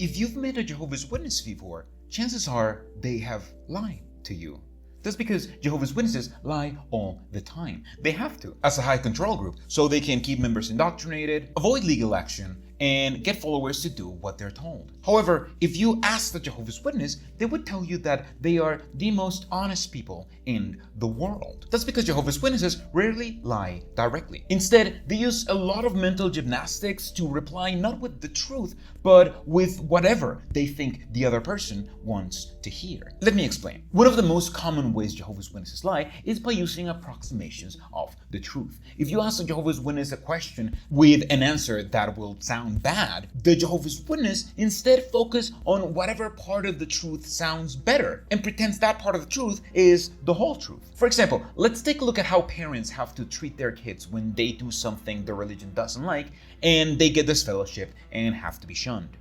If you've met a Jehovah's Witness before, chances are they have lied to you. That's because Jehovah's Witnesses lie all the time. They have to, as a high control group, so they can keep members indoctrinated, avoid legal action, and get followers to do what they're told. However, if you ask the Jehovah's Witness, they would tell you that they are the most honest people in the world. That's because Jehovah's Witnesses rarely lie directly. Instead, they use a lot of mental gymnastics to reply not with the truth, but with whatever they think the other person wants to hear. Let me explain. One of the most common ways Jehovah's Witnesses lie is by using approximations of the truth. If you ask a Jehovah's Witness a question with an answer that will sound bad, the Jehovah's Witness instead focus on whatever part of the truth sounds better and pretends that part of the truth is the whole truth. For example, let's take a look at how parents have to treat their kids when they do something the religion doesn't like and they get disfellowship and have to be shunned.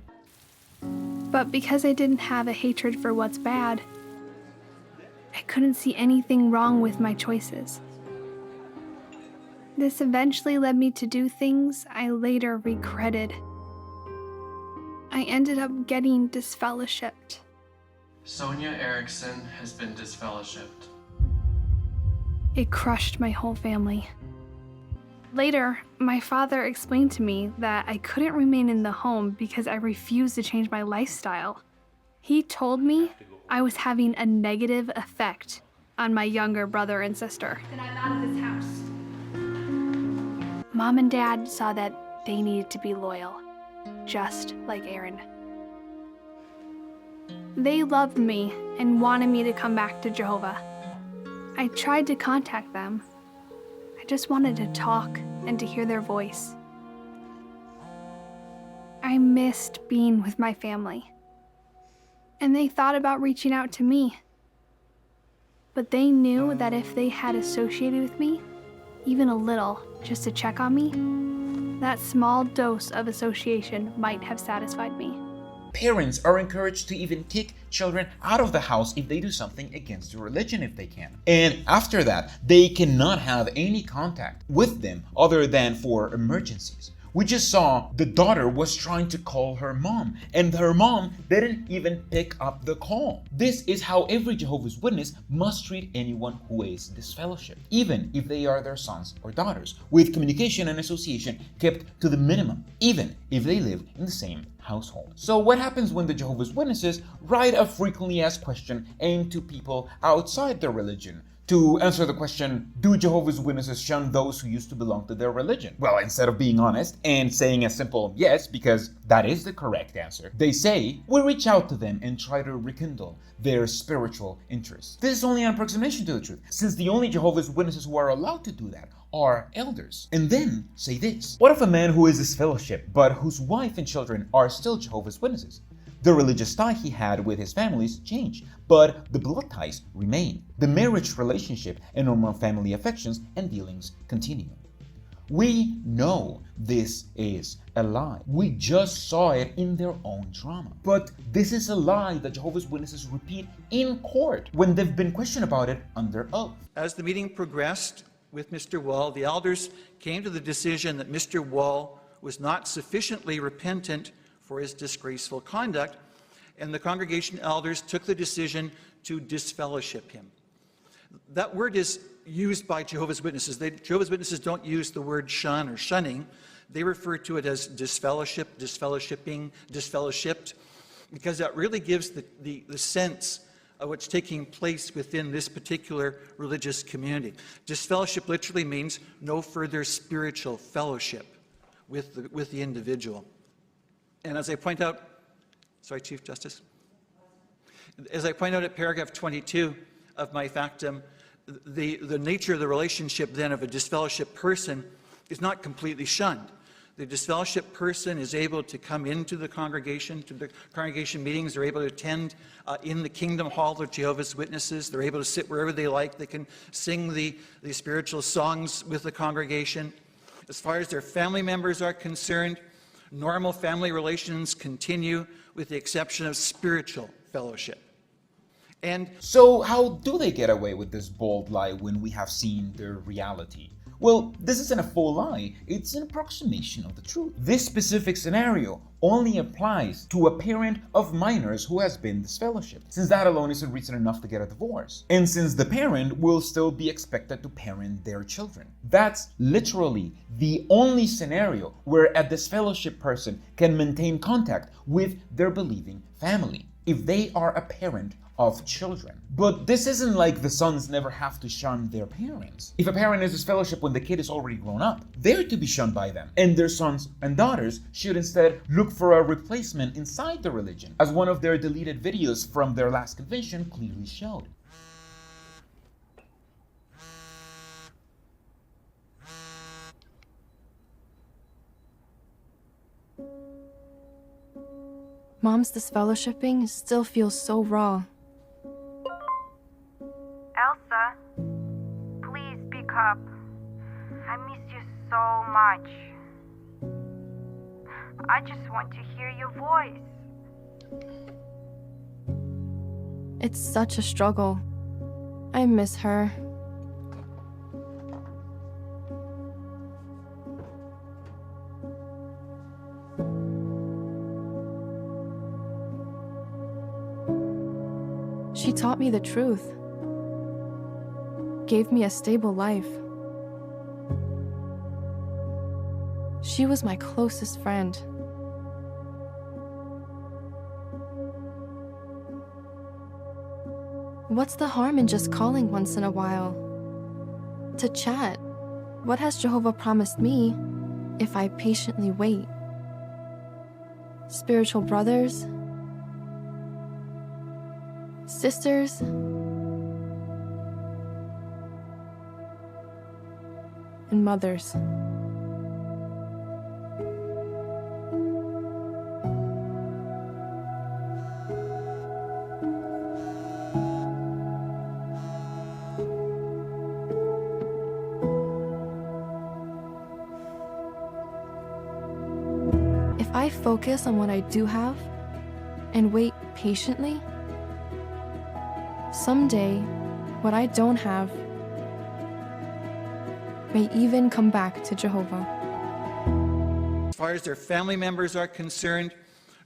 But because I didn't have a hatred for what's bad, I couldn't see anything wrong with my choices. This eventually led me to do things I later regretted. I ended up getting disfellowshipped. Sonia Erickson has been disfellowshipped. It crushed my whole family. Later, my father explained to me that I couldn't remain in the home because I refused to change my lifestyle. He told me I was having a negative effect on my younger brother and sister. And I'm out of this house. Mom and Dad saw that they needed to be loyal, just like Aaron. They loved me and wanted me to come back to Jehovah. I tried to contact them. I just wanted to talk and to hear their voice. I missed being with my family. And they thought about reaching out to me. But they knew that if they had associated with me, even a little, just to check on me, that small dose of association might have satisfied me. Parents are encouraged to even kick children out of the house if they do something against the religion if they can. And after that, they cannot have any contact with them other than for emergencies. We just saw the daughter was trying to call her mom, and her mom didn't even pick up the call. This is how every Jehovah's Witness must treat anyone who is disfellowshipped, even if they are their sons or daughters, with communication and association kept to the minimum, even if they live in the same household. So what happens when the Jehovah's Witnesses write a frequently asked question aimed to people outside their religion? To answer the question, do Jehovah's Witnesses shun those who used to belong to their religion? Well, instead of being honest and saying a simple yes, because that is the correct answer, they say, we reach out to them and try to rekindle their spiritual interests. This is only an approximation to the truth, since the only Jehovah's Witnesses who are allowed to do that are elders. And then say this: what if a man who is disfellowshipped, but whose wife and children are still Jehovah's Witnesses? The religious tie he had with his families changed, but the blood ties remain. The marriage relationship and normal family affections and dealings continue. We know this is a lie. We just saw it in their own drama. But this is a lie that Jehovah's Witnesses repeat in court when they've been questioned about it under oath. As the meeting progressed with Mr. Wall, the elders came to the decision that Mr. Wall was not sufficiently repentant for his disgraceful conduct, and the congregation elders took the decision to disfellowship him. That word is used by Jehovah's Witnesses. Jehovah's Witnesses don't use the word shun or shunning. They refer to it as disfellowship, disfellowshipping, disfellowshipped, because that really gives the sense of what's taking place within this particular religious community. Disfellowship literally means no further spiritual fellowship with the individual. And as I point out, sorry, Chief Justice. As I point out at paragraph 22 of my factum, the nature of the relationship then of a disfellowshipped person is not completely shunned. The disfellowshipped person is able to come into the congregation, to the congregation meetings. They're able to attend in the Kingdom Hall of Jehovah's Witnesses. They're able to sit wherever they like. They can sing the spiritual songs with the congregation. As far as their family members are concerned, normal family relations continue with the exception of spiritual fellowship. And so how do they get away with this bold lie when we have seen their reality? Well, this isn't a full lie, it's an approximation of the truth. This specific scenario only applies to a parent of minors who has been disfellowshipped, since that alone isn't reason enough to get a divorce, and since the parent will still be expected to parent their children. That's literally the only scenario where a disfellowshipped person can maintain contact with their believing family, if they are a parent of children. But this isn't like the sons never have to shun their parents. If a parent is disfellowshipped when the kid is already grown up, they're to be shunned by them, and their sons and daughters should instead look for a replacement inside the religion, as one of their deleted videos from their last convention clearly showed. Mom's disfellowshipping still feels so raw. Elsa, please speak up. I miss you so much. I just want to hear your voice. It's such a struggle. I miss her. She taught me the truth, gave me a stable life. She was my closest friend. What's the harm in just calling once in a while? To chat. What has Jehovah promised me if I patiently wait? Spiritual brothers? Sisters? And mothers. If I focus on what I do have and wait patiently, someday, what I don't have may even come back to Jehovah. As far as their family members are concerned,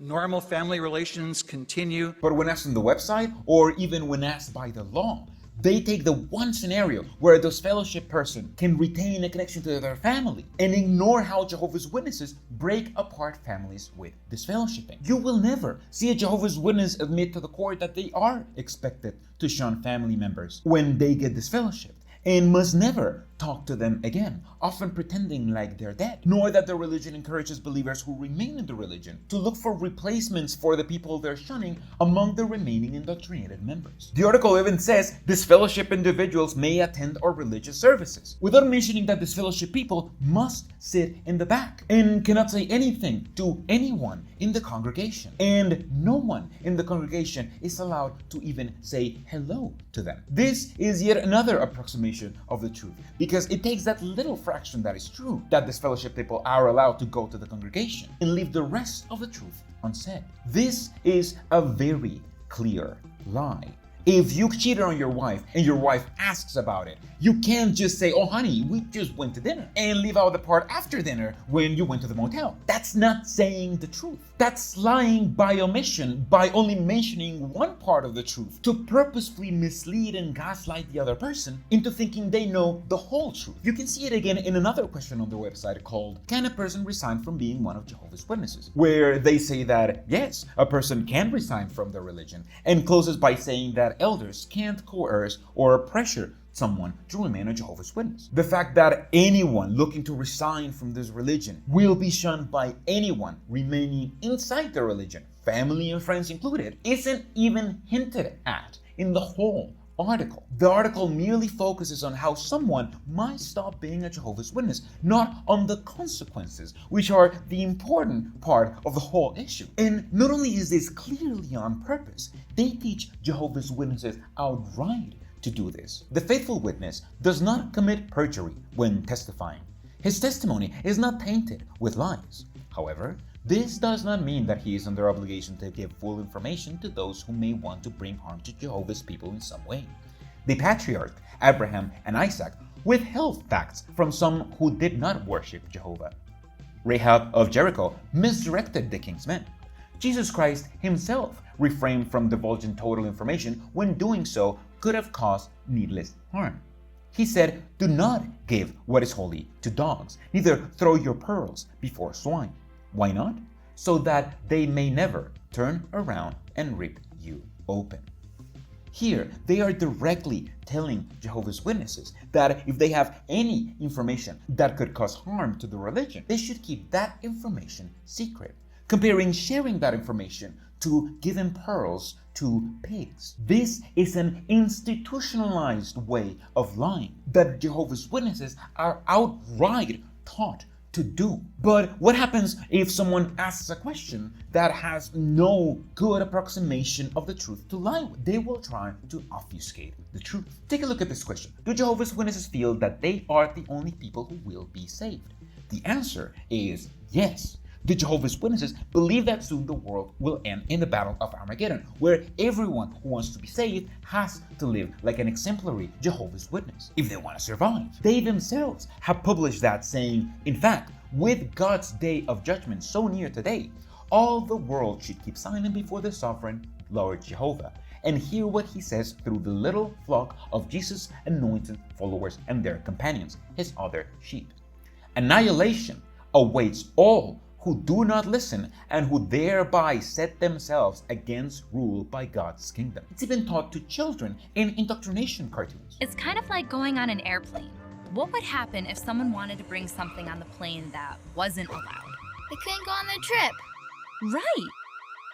normal family relations continue. But when asked on the website, or even when asked by the law, they take the one scenario where a disfellowship person can retain a connection to their family and ignore how Jehovah's Witnesses break apart families with disfellowshipping. You will never see a Jehovah's Witness admit to the court that they are expected to shun family members when they get disfellowshipped, and must never talk to them again, often pretending like they're dead, nor that the religion encourages believers who remain in the religion to look for replacements for the people they're shunning among the remaining indoctrinated members. The article even says disfellowship individuals may attend our religious services, without mentioning that disfellowship people must sit in the back and cannot say anything to anyone in the congregation, and no one in the congregation is allowed to even say hello to them. This is yet another approximation of the truth, because it takes that little fraction that is true, that disfellowship people are allowed to go to the congregation, and leave the rest of the truth unsaid. This is a very clear lie. If you cheated on your wife and your wife asks about it, you can't just say, "Oh honey, we just went to dinner," and leave out the part after dinner when you went to the motel. That's not saying the truth. That's lying by omission, by only mentioning one part of the truth to purposefully mislead and gaslight the other person into thinking they know the whole truth. You can see it again in another question on their website called, "Can a person resign from being one of Jehovah's Witnesses?" where they say that yes, a person can resign from their religion, and closes by saying that elders can't coerce or pressure someone to remain a Jehovah's Witness. The fact that anyone looking to resign from this religion will be shunned by anyone remaining inside the religion, family and friends included, isn't even hinted at in the whole article. The article merely focuses on how someone might stop being a Jehovah's Witness, not on the consequences, which are the important part of the whole issue. And not only is this clearly on purpose, they teach Jehovah's Witnesses outright to do this. The faithful witness does not commit perjury when testifying. His testimony is not tainted with lies. However, this does not mean that he is under obligation to give full information to those who may want to bring harm to Jehovah's people in some way. The patriarch, Abraham and Isaac, withheld facts from some who did not worship Jehovah. Rahab of Jericho misdirected the king's men. Jesus Christ himself refrained from divulging total information when doing so could have caused needless harm. He said, "Do not give what is holy to dogs, neither throw your pearls before swine." Why not? So that they may never turn around and rip you open. Here, they are directly telling Jehovah's Witnesses that if they have any information that could cause harm to the religion, they should keep that information secret, comparing sharing that information to giving pearls to pigs. This is an institutionalized way of lying that Jehovah's Witnesses are outright taught to do. But what happens if someone asks a question that has no good approximation of the truth to lie with? They will try to obfuscate the truth. Take a look at this question. Do Jehovah's Witnesses feel that they are the only people who will be saved? The answer is yes. The Jehovah's Witnesses believe that soon the world will end in the Battle of Armageddon, where everyone who wants to be saved has to live like an exemplary Jehovah's Witness if they want to survive. They themselves have published that, saying, in fact, with God's day of judgment so near today, all the world should keep silent before the sovereign Lord Jehovah and hear what he says through the little flock of Jesus' anointed followers and their companions, his other sheep. Annihilation awaits all who do not listen and who thereby set themselves against rule by God's kingdom. It's even taught to children in indoctrination cartoons. It's kind of like going on an airplane. What would happen if someone wanted to bring something on the plane that wasn't allowed? They couldn't go on their trip. Right.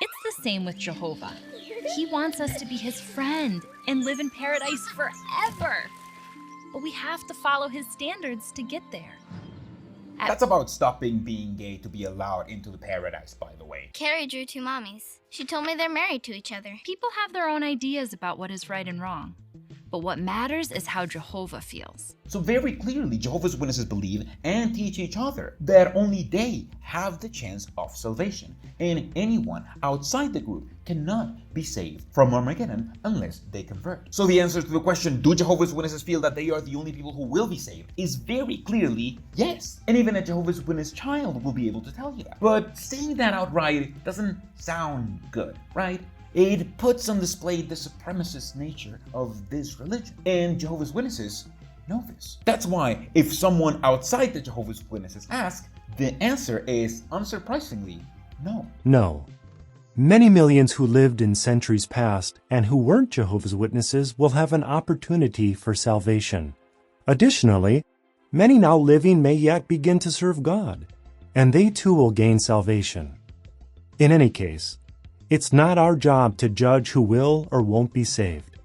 It's the same with Jehovah. He wants us to be his friend and live in paradise forever. But we have to follow his standards to get there. That's about stopping being gay to be allowed into the paradise, by the way. Carrie drew two mommies. She told me they're married to each other. People have their own ideas about what is right and wrong. But what matters is how Jehovah feels. So very clearly, Jehovah's Witnesses believe and teach each other that only they have the chance of salvation, and anyone outside the group cannot be saved from Armageddon unless they convert. So the answer to the question, do Jehovah's Witnesses feel that they are the only people who will be saved, is very clearly yes. And even a Jehovah's Witness child will be able to tell you that. But saying that outright doesn't sound good, right? It puts on display the supremacist nature of this religion, and Jehovah's Witnesses know this. That's why if someone outside the Jehovah's Witnesses asks, the answer is unsurprisingly no. No. Many millions who lived in centuries past and who weren't Jehovah's Witnesses will have an opportunity for salvation. Additionally, many now living may yet begin to serve God, and they too will gain salvation. In any case, it's not our job to judge who will or won't be saved.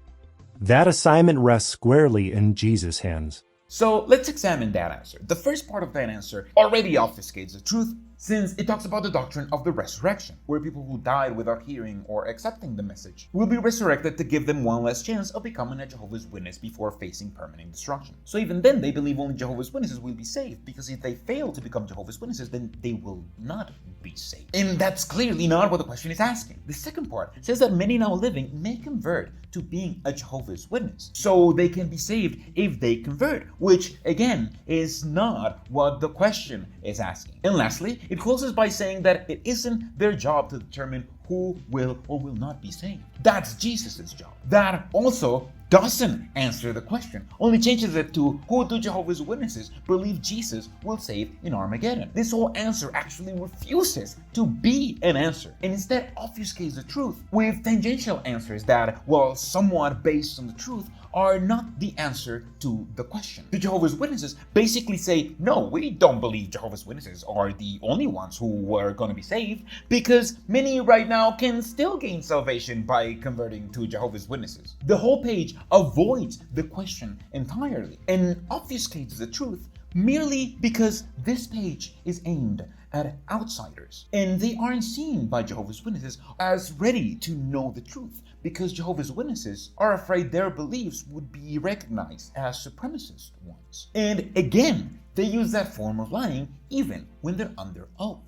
That assignment rests squarely in Jesus' hands. So let's examine that answer. The first part of that answer already obfuscates the truth, since it talks about the doctrine of the resurrection, where people who died without hearing or accepting the message will be resurrected to give them one last chance of becoming a Jehovah's Witness before facing permanent destruction. So even then, they believe only Jehovah's Witnesses will be saved, because if they fail to become Jehovah's Witnesses, then they will not be saved. And that's clearly not what the question is asking. The second part says that many now living may convert to being a Jehovah's Witness, so they can be saved if they convert, which again is not what the question is asking. And lastly, it closes by saying that it isn't their job to determine who will or will not be saved. That's Jesus' job. That also doesn't answer the question, only changes it to who do Jehovah's Witnesses believe Jesus will save in Armageddon. This whole answer actually refuses to be an answer and instead obfuscates the truth with tangential answers that, while somewhat based on the truth, are not the answer to the question. The Jehovah's Witnesses basically say, no, we don't believe Jehovah's Witnesses are the only ones who are going to be saved, because many right now can still gain salvation by converting to Jehovah's Witnesses. The whole page avoids the question entirely and obfuscates the truth merely because this page is aimed at outsiders, and they aren't seen by Jehovah's Witnesses as ready to know the truth, because Jehovah's Witnesses are afraid their beliefs would be recognized as supremacist ones. And again, they use that form of lying even when they're under oath.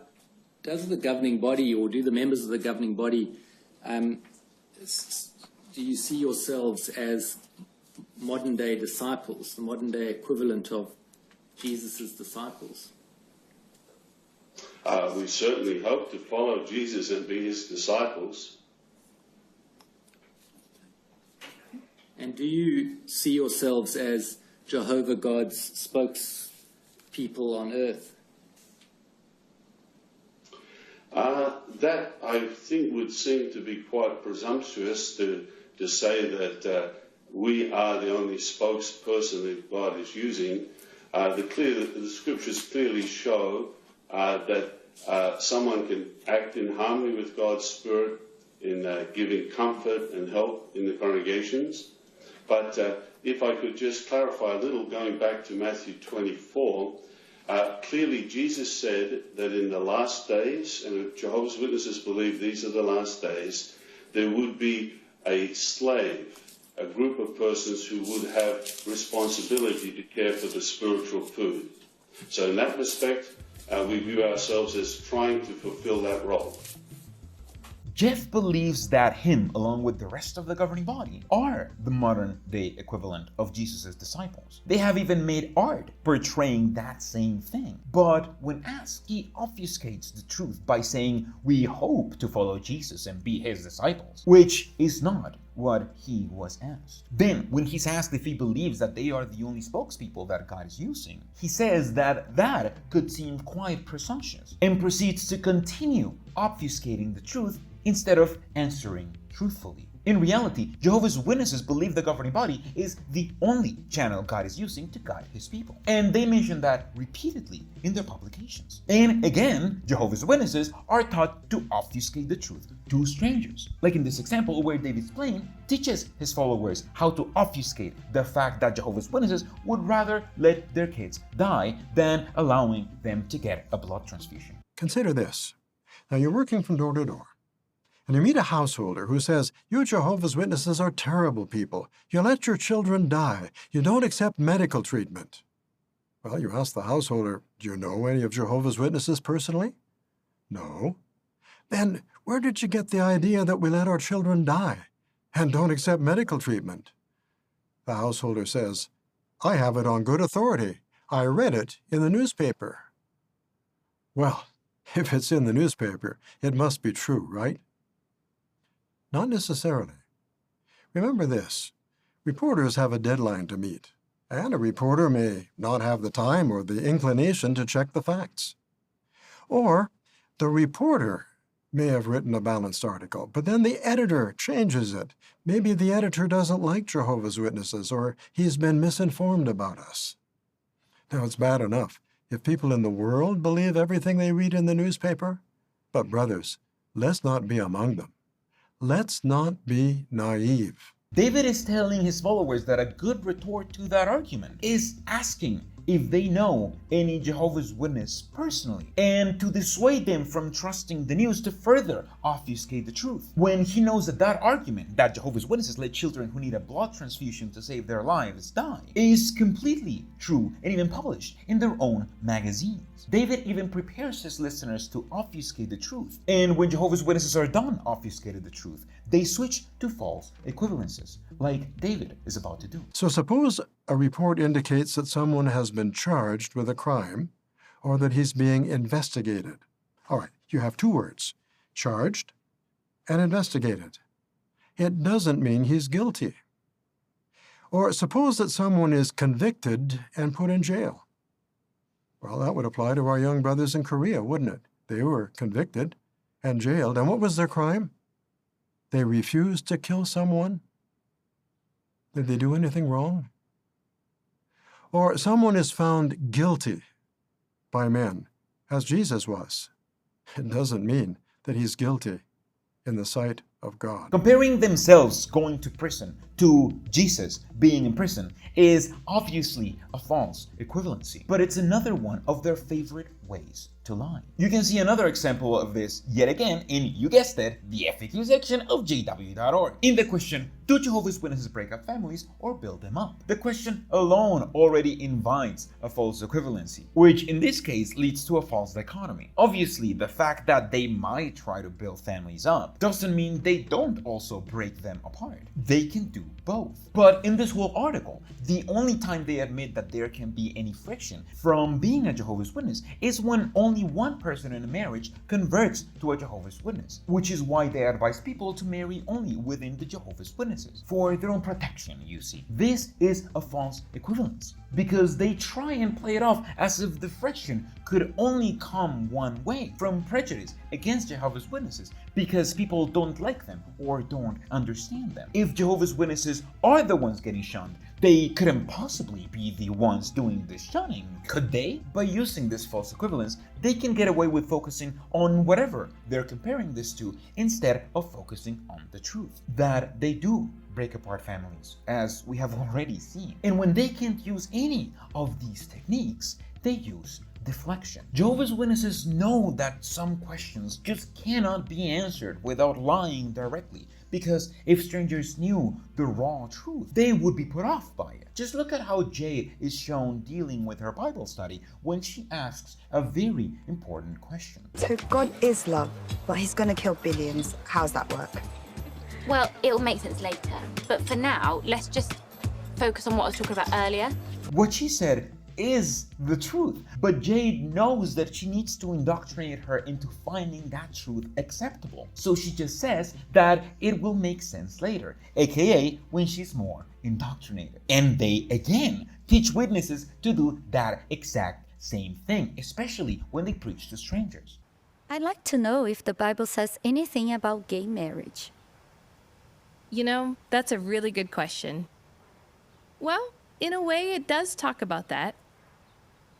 Does the governing body, or do the members of the governing body, do you see yourselves as modern day disciples, the modern day equivalent of Jesus' disciples? We certainly hope to follow Jesus and be his disciples. And do you see yourselves as Jehovah God's spokespeople on earth? That, I think, would seem to be quite presumptuous to say that we are the only spokesperson that God is using. The scriptures clearly show that someone can act in harmony with God's Spirit in giving comfort and help in the congregations. But if I could just clarify a little, going back to Matthew 24, clearly Jesus said that in the last days, and Jehovah's Witnesses believe these are the last days, there would be a slave, a group of persons who would have responsibility to care for the spiritual food. So in that respect, we view ourselves as trying to fulfill that role. Jeff believes that him, along with the rest of the governing body, are the modern-day equivalent of Jesus' disciples. They have even made art portraying that same thing. But when asked, he obfuscates the truth by saying, "We hope to follow Jesus and be his disciples," which is not what he was asked. Then, when he's asked if he believes that they are the only spokespeople that God is using, he says that could seem quite presumptuous, and proceeds to continue obfuscating the truth instead of answering truthfully. In reality, Jehovah's Witnesses believe the governing body is the only channel God is using to guide his people. And they mention that repeatedly in their publications. And again, Jehovah's Witnesses are taught to obfuscate the truth to strangers. Like in this example where David's plane teaches his followers how to obfuscate the fact that Jehovah's Witnesses would rather let their kids die than allowing them to get a blood transfusion. Consider this. Now you're working from door to door, and you meet a householder who says, "You Jehovah's Witnesses are terrible people. You let your children die. You don't accept medical treatment." Well, you ask the householder, "Do you know any of Jehovah's Witnesses personally?" "No." "Then where did you get the idea that we let our children die and don't accept medical treatment?" The householder says, "I have it on good authority. I read it in the newspaper." Well, if it's in the newspaper, it must be true, right? Not necessarily. Remember this. Reporters have a deadline to meet, and a reporter may not have the time or the inclination to check the facts. Or the reporter may have written a balanced article, but then the editor changes it. Maybe the editor doesn't like Jehovah's Witnesses, or he's been misinformed about us. Now, it's bad enough if people in the world believe everything they read in the newspaper, but brothers, let's not be among them. Let's not be naive. David is telling his followers that a good retort to that argument is asking if they know any Jehovah's Witness personally, and to dissuade them from trusting the news to further obfuscate the truth. When he knows that argument, that Jehovah's Witnesses let children who need a blood transfusion to save their lives die, is completely true and even published in their own magazines. David even prepares his listeners to obfuscate the truth. And when Jehovah's Witnesses are done obfuscating the truth, they switch to false equivalences, like David is about to do. So suppose a report indicates that someone has been charged with a crime, or that he's being investigated. All right, you have two words, charged and investigated. It doesn't mean he's guilty. Or suppose that someone is convicted and put in jail. Well, that would apply to our young brothers in Korea, wouldn't it? They were convicted and jailed, and what was their crime? They refused to kill someone? Did they do anything wrong? Or someone is found guilty by men, as Jesus was. It doesn't mean that he's guilty in the sight of God. Comparing themselves going to prison to Jesus being in prison is obviously a false equivalency, but it's another one of their favorite ways to lie. You can see another example of this yet again in, you guessed it, the FAQ section of JW.org. In the question, do Jehovah's Witnesses break up families or build them up? The question alone already invites a false equivalency, which in this case leads to a false dichotomy. Obviously, the fact that they might try to build families up doesn't mean they don't also break them apart. They can do both. But in this whole article, the only time they admit that there can be any friction from being a Jehovah's Witness is when only one person in a marriage converts to a Jehovah's Witness, which is why they advise people to marry only within the Jehovah's Witnesses, for their own protection, you see. This is a false equivalence, because they try and play it off as if the friction could only come one way, from prejudice against Jehovah's Witnesses, because people don't like them or don't understand them. If Jehovah's Witnesses are the ones getting shunned, they couldn't possibly be the ones doing the shunning, could they? By using this false equivalence, they can get away with focusing on whatever they're comparing this to instead of focusing on the truth, that they do break apart families, as we have already seen. And when they can't use any of these techniques, they use deflection. Jehovah's Witnesses know that some questions just cannot be answered without lying directly, because if strangers knew the raw truth, they would be put off by it. Just look at how Jade is shown dealing with her Bible study when she asks a very important question. So God is love, but he's gonna kill billions. How's that work? Well, it'll make sense later. But for now, let's just focus on what I was talking about earlier. What she said is the truth, but Jade knows that she needs to indoctrinate her into finding that truth acceptable. So she just says that it will make sense later, aka when she's more indoctrinated. And they again teach witnesses to do that exact same thing, especially when they preach to strangers. I'd like to know if the Bible says anything about gay marriage. You know, that's a really good question. Well, in a way, it does talk about that.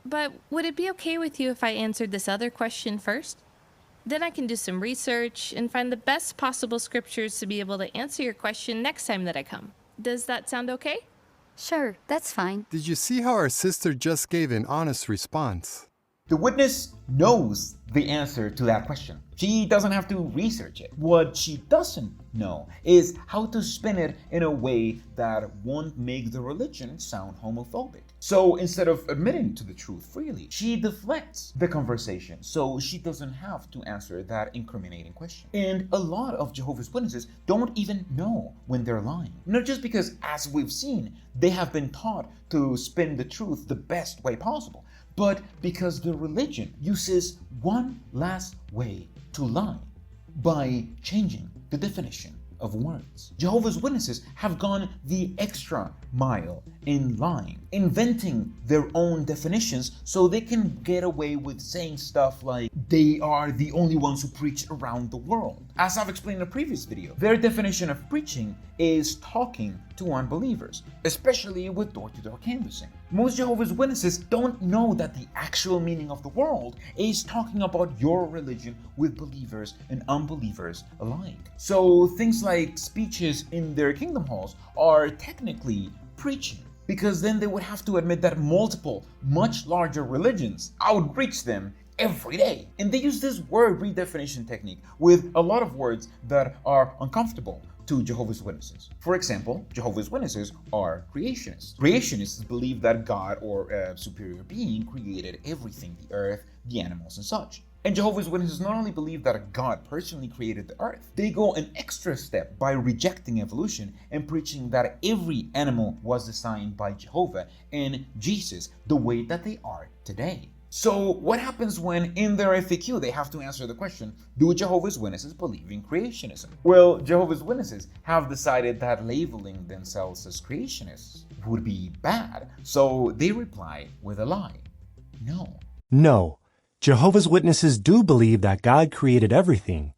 But would it be okay with you if I answered this other question first? Then I can do some research and find the best possible scriptures to be able to answer your question next time that I come. Does that sound okay? Sure, that's fine. Did you see how our sister just gave an honest response? The witness knows the answer to that question. She doesn't have to research it. What she doesn't know is how to spin it in a way that won't make the religion sound homophobic. So instead of admitting to the truth freely, she deflects the conversation so she doesn't have to answer that incriminating question. And a lot of Jehovah's Witnesses don't even know when they're lying. Not just because, as we've seen, they have been taught to spin the truth the best way possible, but because the religion uses one last way to lie, by changing the definition of words. Jehovah's Witnesses have gone the extra mile in lying, inventing their own definitions so they can get away with saying stuff like they are the only ones who preach around the world. As I've explained in a previous video, their definition of preaching is talking to unbelievers, especially with door-to-door canvassing. Most Jehovah's Witnesses don't know that the actual meaning of the world is talking about your religion with believers and unbelievers alike. So things like speeches in their kingdom halls are technically preaching, because then they would have to admit that multiple, much larger religions outreach them every day. And they use this word redefinition technique with a lot of words that are uncomfortable to Jehovah's Witnesses. For example, Jehovah's Witnesses are creationists. Creationists believe that God or a superior being created everything, the earth, the animals, and such. And Jehovah's Witnesses not only believe that God personally created the earth, they go an extra step by rejecting evolution and preaching that every animal was designed by Jehovah and Jesus the way that they are today. So what happens when in their FAQ they have to answer the question, do Jehovah's Witnesses believe in creationism? Well, Jehovah's Witnesses have decided that labeling themselves as creationists would be bad, so they reply with a lie. No. No. Jehovah's Witnesses do believe that God created everything,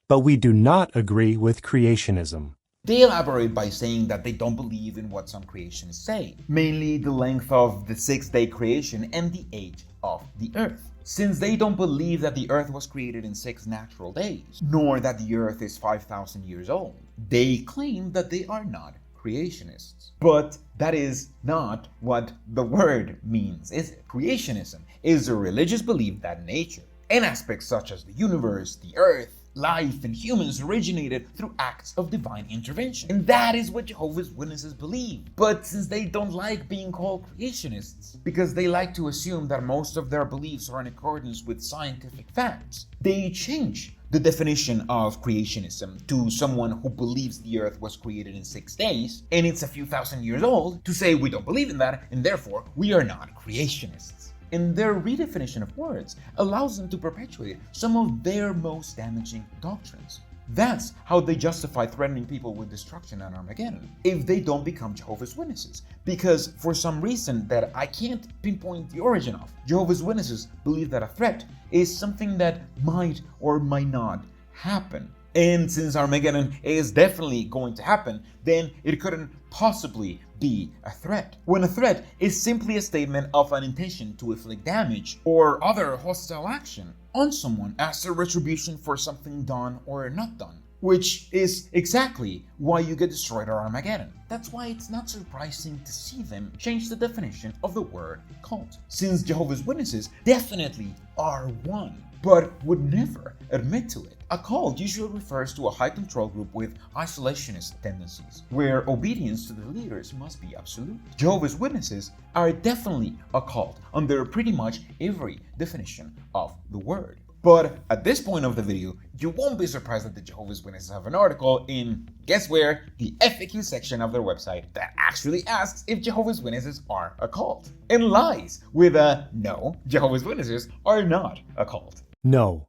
but we do not agree with creationism. They elaborate by saying that they don't believe in what some creationists say, mainly the length of the 6-day creation and the age of the earth. Since they don't believe that the earth was created in 6 natural days, nor that the earth is 5,000 years old, they claim that they are not creationists. But that is not what the word means, is it? Creationism is a religious belief that nature, and aspects such as the universe, the earth, life, and humans originated through acts of divine intervention. And that is what Jehovah's Witnesses believe. But since they don't like being called creationists, because they like to assume that most of their beliefs are in accordance with scientific facts, they change the definition of creationism to someone who believes the earth was created in 6 days and it's a few thousand years old to say we don't believe in that and therefore we are not creationists. And their redefinition of words allows them to perpetuate some of their most damaging doctrines. That's how they justify threatening people with destruction and Armageddon if they don't become Jehovah's Witnesses. Because for some reason that I can't pinpoint the origin of, Jehovah's Witnesses believe that a threat is something that might or might not happen. And since Armageddon is definitely going to happen, then it couldn't possibly be a threat. When a threat is simply a statement of an intention to inflict damage or other hostile action on someone as a retribution for something done or not done, which is exactly why you get destroyed or Armageddon. That's why it's not surprising to see them change the definition of the word cult, since Jehovah's Witnesses definitely are one, but would never admit to it. A cult usually refers to a high control group with isolationist tendencies, where obedience to the leaders must be absolute. Jehovah's Witnesses are definitely a cult under pretty much every definition of the word. But at this point of the video, you won't be surprised that the Jehovah's Witnesses have an article in, guess where, the FAQ section of their website that actually asks if Jehovah's Witnesses are a cult, and lies with a no, Jehovah's Witnesses are not a cult. No,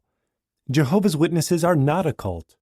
Jehovah's Witnesses are not a cult.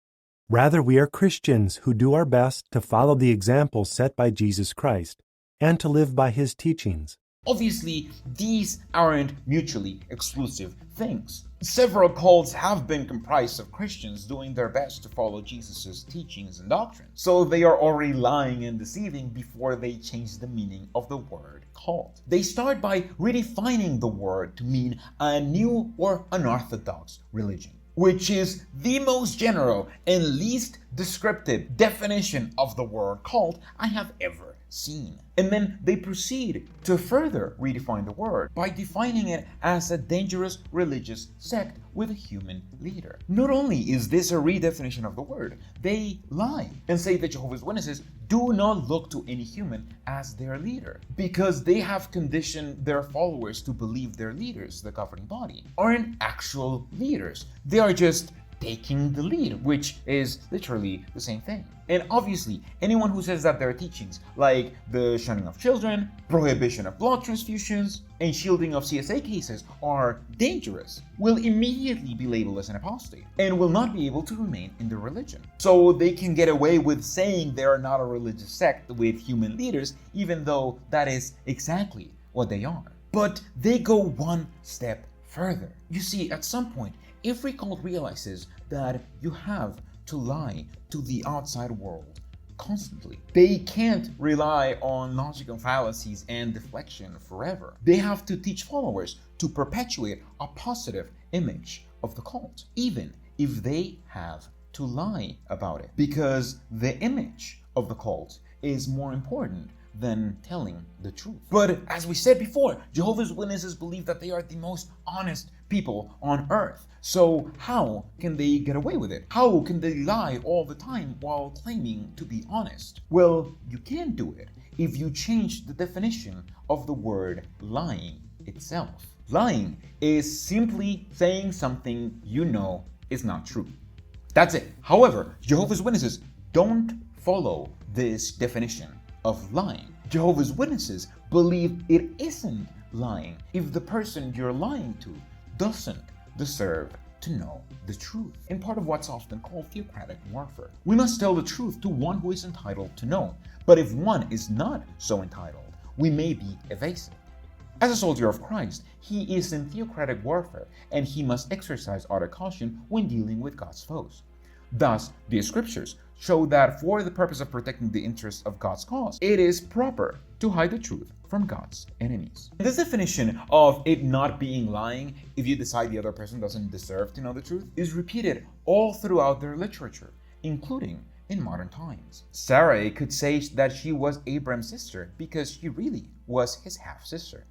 Rather, we are Christians who do our best to follow the example set by Jesus Christ and to live by his teachings. Obviously, these aren't mutually exclusive things. Several cults have been comprised of Christians doing their best to follow Jesus' teachings and doctrines, so they are already lying and deceiving before they change the meaning of the word cult. They start by redefining the word to mean a new or unorthodox religion, which is the most general and least descriptive definition of the word cult I have ever seen. And then they proceed to further redefine the word by defining it as a dangerous religious sect with a human leader. Not only is this a redefinition of the word, they lie and say that Jehovah's Witnesses do not look to any human as their leader because they have conditioned their followers to believe their leaders, the governing body, aren't actual leaders. They are just taking the lead, which is literally the same thing. And obviously, anyone who says that their teachings, like the shunning of children, prohibition of blood transfusions, and shielding of CSA cases are dangerous, will immediately be labeled as an apostate and will not be able to remain in the religion. So they can get away with saying they are not a religious sect with human leaders, even though that is exactly what they are. But they go one step further. You see, at some point, every cult realizes that you have to lie to the outside world constantly. They can't rely on logical fallacies and deflection forever. They have to teach followers to perpetuate a positive image of the cult, even if they have to lie about it, because the image of the cult is more important than telling the truth. But as we said before, Jehovah's Witnesses believe that they are the most honest people on earth. So how can they get away with it? How can they lie all the time while claiming to be honest? Well, you can do it if you change the definition of the word lying itself. Lying is simply saying something you know is not true. That's it. However, Jehovah's Witnesses don't follow this definition of lying. Jehovah's Witnesses believe it isn't lying if the person you're lying to doesn't deserve to know the truth. In part of what's often called theocratic warfare, we must tell the truth to one who is entitled to know. But if one is not so entitled, we may be evasive. As a soldier of Christ, he is in theocratic warfare, and he must exercise utter caution when dealing with God's foes. Thus, the scriptures show that for the purpose of protecting the interests of God's cause, it is proper to hide the truth from God's enemies. This definition of it not being lying if you decide the other person doesn't deserve to know the truth is repeated all throughout their literature, including in modern times. Sarai could say that she was Abraham's sister because she really was his half-sister.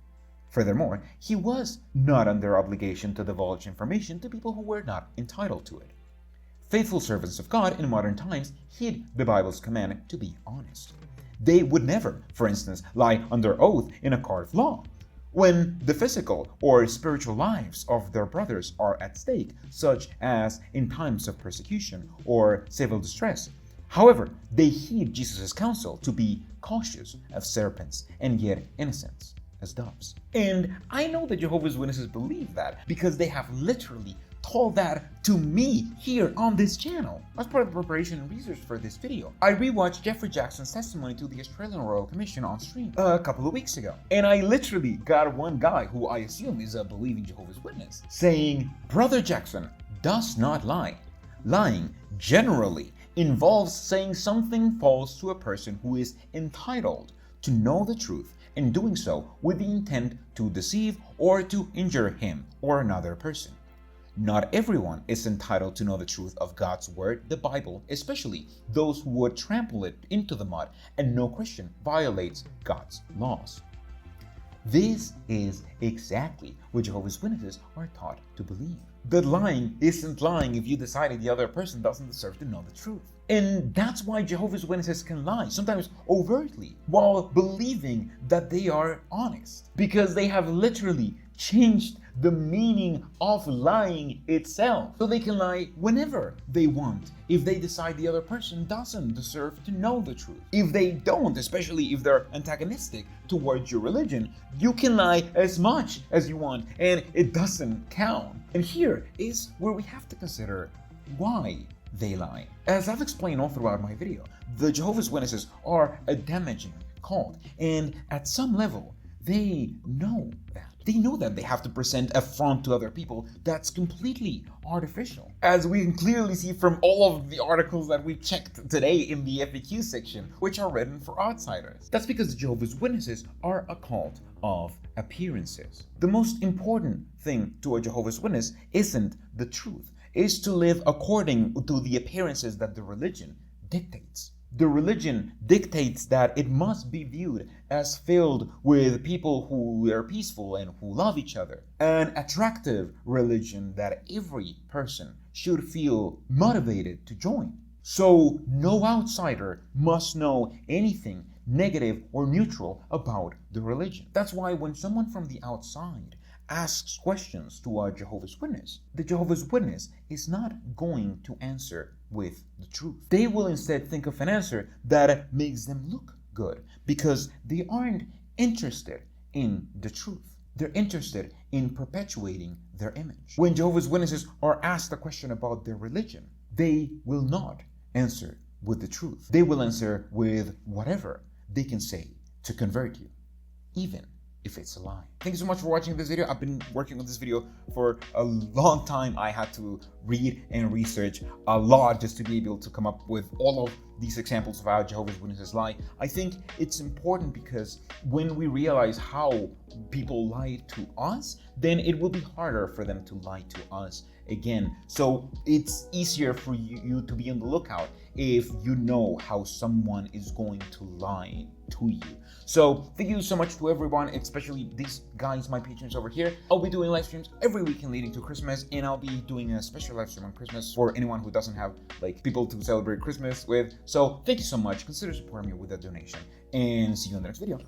Furthermore, he was not under obligation to divulge information to people who were not entitled to it. Faithful servants of God in modern times heed the Bible's command to be honest. They would never, for instance, lie under oath in a court of law, when the physical or spiritual lives of their brothers are at stake, such as in times of persecution or civil distress. However, they heed Jesus' counsel to be cautious as serpents and yet innocent as doves. And I know that Jehovah's Witnesses believe that because they have literally told that to me here on this channel. As part of the preparation and research for this video, I rewatched Jeffrey Jackson's testimony to the Australian Royal Commission on stream a couple of weeks ago. And I literally got one guy, who I assume is a believing Jehovah's Witness, saying, "Brother Jackson does not lie. Lying generally involves saying something false to a person who is entitled to know the truth and doing so with the intent to deceive or to injure him or another person. Not everyone is entitled to know the truth of God's word, the Bible, especially those who would trample it into the mud, and no Christian violates God's laws." This is exactly what Jehovah's Witnesses are taught to believe. That lying isn't lying if you decided the other person doesn't deserve to know the truth. And that's why Jehovah's Witnesses can lie, sometimes overtly, while believing that they are honest. Because they have literally changed the meaning of lying itself. So they can lie whenever they want if they decide the other person doesn't deserve to know the truth. If they don't, especially if they're antagonistic towards your religion, you can lie as much as you want and it doesn't count. And here is where we have to consider why they lie. As I've explained all throughout my video, the Jehovah's Witnesses are a damaging cult, and at some level, they know that. They know that they have to present a front to other people that's completely artificial. As we can clearly see from all of the articles that we checked today in the FAQ section, which are written for outsiders. That's because the Jehovah's Witnesses are a cult of appearances. The most important thing to a Jehovah's Witness isn't the truth, is to live according to the appearances that the religion dictates. The religion dictates that it must be viewed as filled with people who are peaceful and who love each other. An attractive religion that every person should feel motivated to join. So no outsider must know anything negative or neutral about the religion. That's why when someone from the outside asks questions to a Jehovah's Witness, the Jehovah's Witness is not going to answer with the truth. They will instead think of an answer that makes them look good because they aren't interested in the truth. They're interested in perpetuating their image. When Jehovah's Witnesses are asked a question about their religion, they will not answer with the truth. They will answer with whatever they can say to convert you, even if it's a lie. Thank you so much for watching this video. I've been working on this video for a long time. I had to read and research a lot just to be able to come up with all of these examples of how Jehovah's Witnesses lie. I think it's important because when we realize how people lie to us, then it will be harder for them to lie to us again. So it's easier for you to be on the lookout if you know how someone is going to lie to you. So thank you so much to everyone, especially these guys, my patrons over here. I'll be doing live streams every weekend leading to Christmas, and I'll be doing a special live stream on Christmas for anyone who doesn't have like people to celebrate Christmas with. So thank you so much. Consider supporting me with a donation, and see you in the next video.